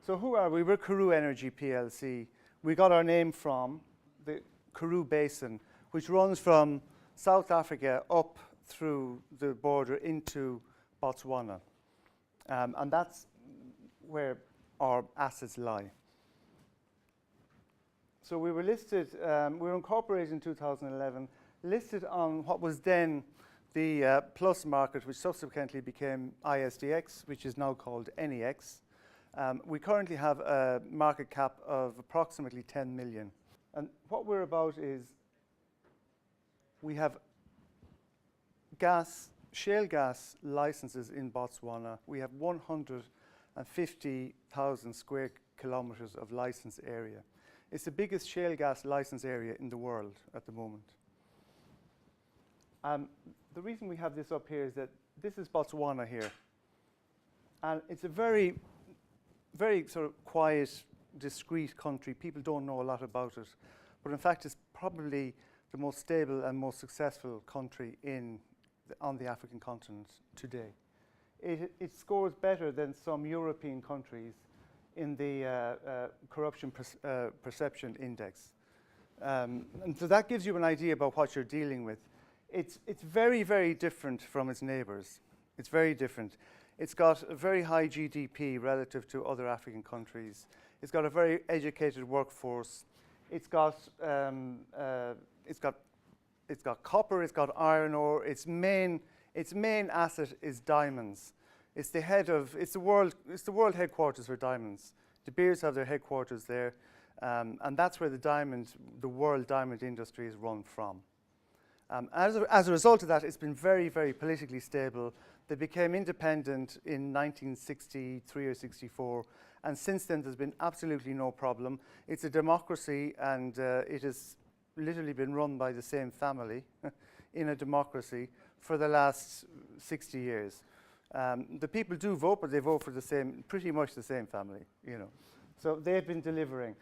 So who are we? We're Karoo Energy PLC. We got our name from the Karoo Basin, which runs from South Africa up through the border into Botswana. And that's where our assets lie. So we were listed, we were incorporated in 2011, listed on what was then the Plus market, which subsequently became ISDX, which is now called NEX. We currently have a market cap of approximately 10 million. And what we're about is we have shale gas licenses in Botswana. We have 150,000 square kilometers of license area. It's the biggest shale gas license area in the world at the moment. The reason we have this up here is that this is Botswana here. And it's a very, very sort of quiet, discreet country. People don't know a lot about it. But in fact, it's probably the most stable and most successful country on the African continent today. It scores better than some European countries in the corruption perception index. And so that gives you an idea about what you're dealing with. It's very, very different from its neighbors. It's very different. It's got a very high GDP relative to other African countries. It's got a very educated workforce. It's got copper. It's got iron ore. Its main asset is diamonds. It's the world headquarters for diamonds. De Beers have their headquarters there, and that's where the world diamond industry is run from. As a result of that, it's been very, very politically stable. They became independent in 1963 or 64, and since then there's been absolutely no problem. It's a democracy, and it has literally been run by the same family in a democracy for the last 60 years. The people do vote, but they vote for pretty much the same family, you know. So they've been delivering.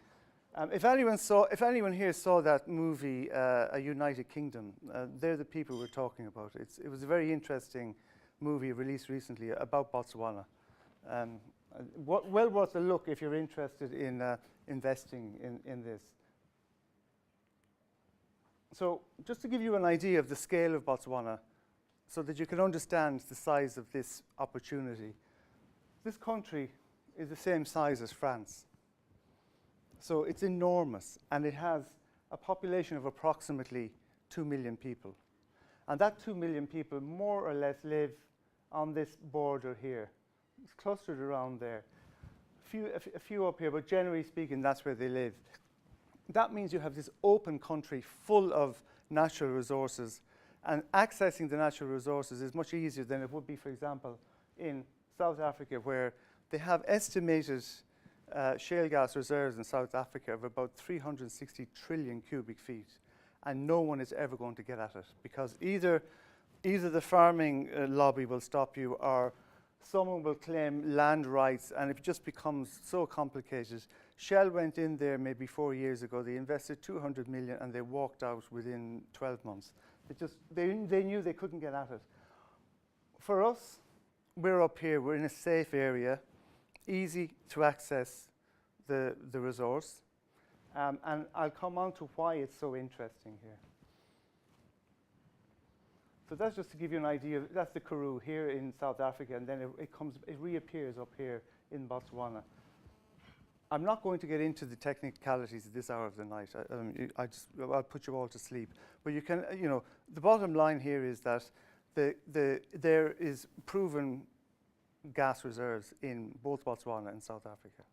If anyone here saw that movie, A United Kingdom, they're the people we're talking about. It was a very interesting movie released recently about Botswana. Well worth a look if you're interested in investing in this. So just to give you an idea of the scale of Botswana, so that you can understand the size of this opportunity. This country is the same size as France. So it's enormous, and it has a population of approximately 2 million people. And that 2 million people more or less live on this border here. It's clustered around there. A few up here, but generally speaking, that's where they live. That means you have this open country full of natural resources, and accessing the natural resources is much easier than it would be, for example, in South Africa, where they have estimated shale gas reserves in South Africa of about 360 trillion cubic feet, and no one is ever going to get at it, because either the farming lobby will stop you, or someone will claim land rights, and it just becomes so complicated. Shell went in there maybe 4 years ago. They invested 200 million, and they walked out within 12 months. They knew they couldn't get at it. For us, we're up here. We're in a safe area, easy to access the resource. And I'll come on to why it's so interesting here. So that's just to give you an idea. That's the Karoo here in South Africa, and then it reappears up here in Botswana. I'm not going to get into the technicalities at this hour of the night. I'll put you all to sleep. But you can, the bottom line here is that there is proven gas reserves in both Botswana and South Africa.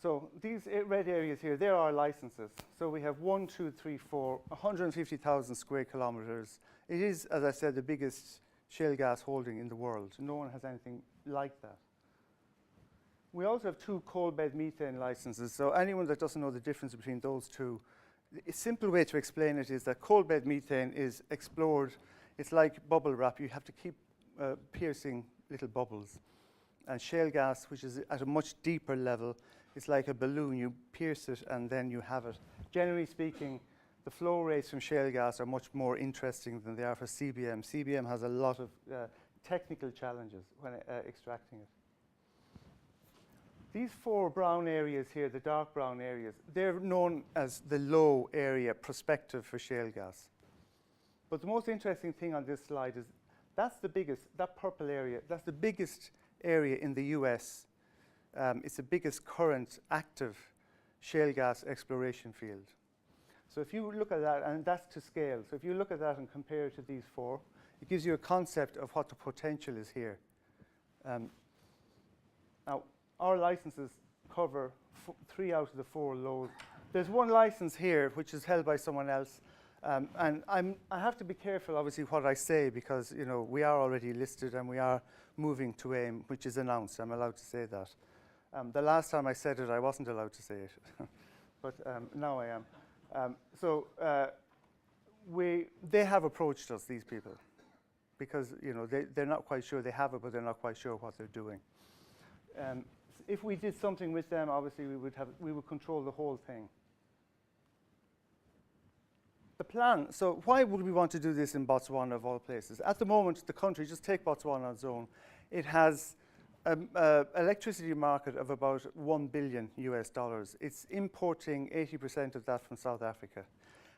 So these red areas here, there are licenses. So we have 150,000 square kilometers. It is, as I said, the biggest shale gas holding in the world. No one has anything like that. We also have 2 coal bed methane licenses. So anyone that doesn't know the difference between those two, a simple way to explain it is that coal bed methane is explored. It's like bubble wrap. You have to keep piercing little bubbles. And shale gas, which is at a much deeper level, it's like a balloon. You pierce it and then you have it. Generally speaking, the flow rates from shale gas are much more interesting than they are for CBM. CBM has a lot of technical challenges when extracting it. These four brown areas here, the dark brown areas, they're known as the low area prospective for shale gas. But the most interesting thing on this slide is that's the biggest, that purple area, that's the biggest area in the US. It's the biggest current active shale gas exploration field. So if you look at that, and that's to scale, so if you look at that and compare it to these four, it gives you a concept of what the potential is here. Now, our licenses cover 3 out of the 4 lows. There's one license here which is held by someone else, and I have to be careful, obviously, what I say, because we are already listed and we are moving to AIM, which is announced. I'm allowed to say that. The last time I said it, I wasn't allowed to say it, but now I am. They have approached us, these people, because they're not quite sure they have it, but they're not quite sure what they're doing. If we did something with them, obviously we would control the whole thing. The plan, so why would we want to do this in Botswana of all places? At the moment, the country, just take Botswana on its own, it has an electricity market of about $1 billion US. It's importing 80% of that from South Africa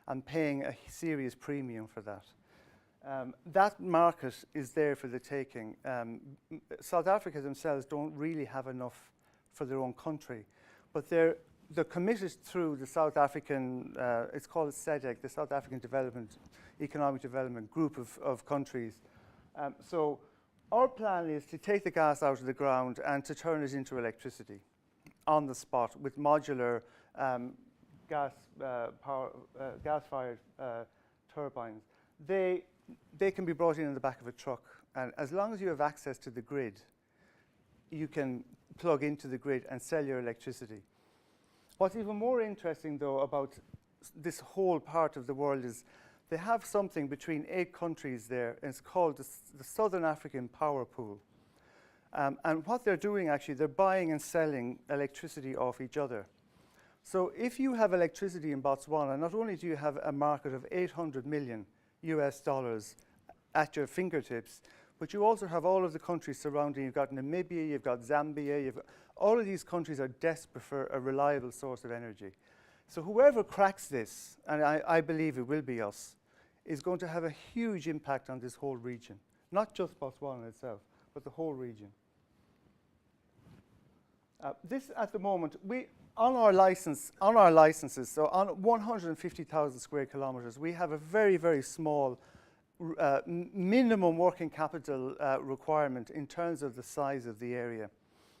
and paying a serious premium for that. That market is there for the taking. South Africa themselves don't really have enough for their own country, but they're committed through the South African, it's called SEDEC, the South African Economic Development Group of countries. So our plan is to take the gas out of the ground and to turn it into electricity on the spot with modular gas-fired turbines. They can be brought in the back of a truck, and as long as you have access to the grid, you can plug into the grid and sell your electricity. What's even more interesting, though, about this whole part of the world is they have something between 8 countries there, and it's called the Southern African Power Pool. And what they're doing, actually, they're buying and selling electricity off each other. So if you have electricity in Botswana, not only do you have a market of $800 million US at your fingertips, but you also have all of the countries surrounding. You've got Namibia, you've got Zambia, all of these countries are desperate for a reliable source of energy. So whoever cracks this, and I believe it will be us, is going to have a huge impact on this whole region. Not just Botswana itself, but the whole region. This, at the moment, on our licenses, so on 150,000 square kilometers, we have a very, very small minimum working capital requirement in terms of the size of the area.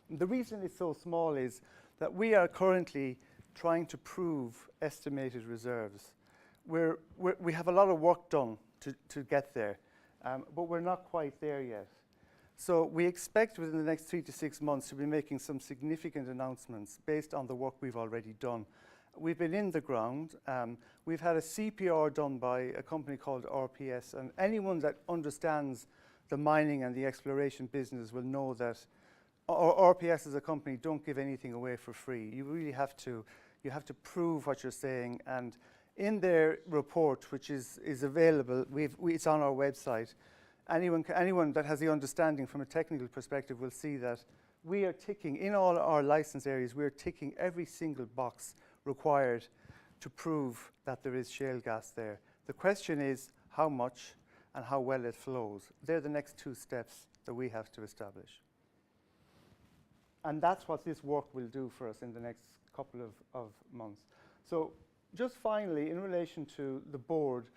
And the reason it's so small is that we are currently trying to prove estimated reserves. We have a lot of work done to get there, but we're not quite there yet. So we expect within the next 3 to 6 months to be making some significant announcements based on the work we've already done. We've been in the ground. We've had a CPR done by a company called RPS, and anyone that understands the mining and the exploration business will know that RPS as a company don't give anything away for free. You really have to prove what you're saying, and in their report, which is available, it's on our website. Anyone that has the understanding from a technical perspective will see that we are ticking, in all our license areas, we are ticking every single box required to prove that there is shale gas there. The question is how much and how well it flows. They're the next 2 steps that we have to establish. And that's what this work will do for us in the next couple of months. So just finally, in relation to the board,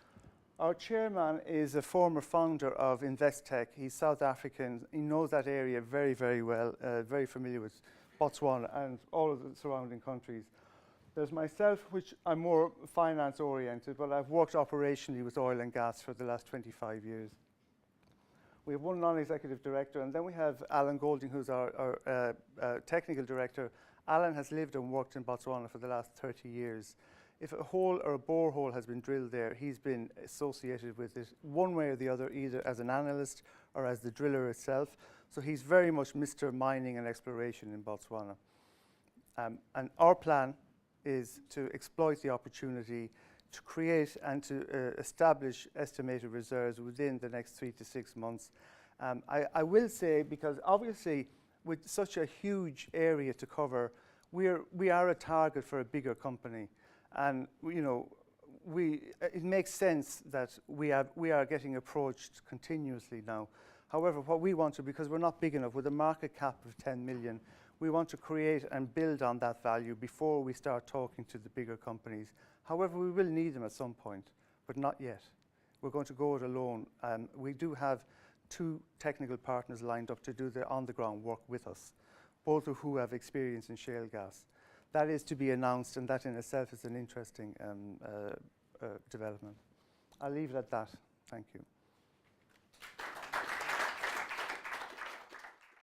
our chairman is a former founder of Investec. He's South African. He knows that area very, very well, very familiar with Botswana and all of the surrounding countries. There's myself, which I'm more finance-oriented, but I've worked operationally with oil and gas for the last 25 years. We have one non-executive director, and then we have Alan Golding, who's our technical director. Alan has lived and worked in Botswana for the last 30 years. If a hole or a borehole has been drilled there, he's been associated with it one way or the other, either as an analyst or as the driller itself. So he's very much Mr. Mining and Exploration in Botswana. And our plan is to exploit the opportunity to create and to establish estimated reserves within the next 3 to 6 months. I will say, because obviously with such a huge area to cover, we are a target for a bigger company, and it makes sense that we are getting approached continuously now. However, what we want to, because we're not big enough, with a market cap of 10 million, we want to create and build on that value before we start talking to the bigger companies. However, we will need them at some point, but not yet. We're going to go it alone. We do have 2 technical partners lined up to do the on-the-ground work with us, both of who have experience in shale gas. That is to be announced, and that in itself is an interesting development. I'll leave it at that. Thank you.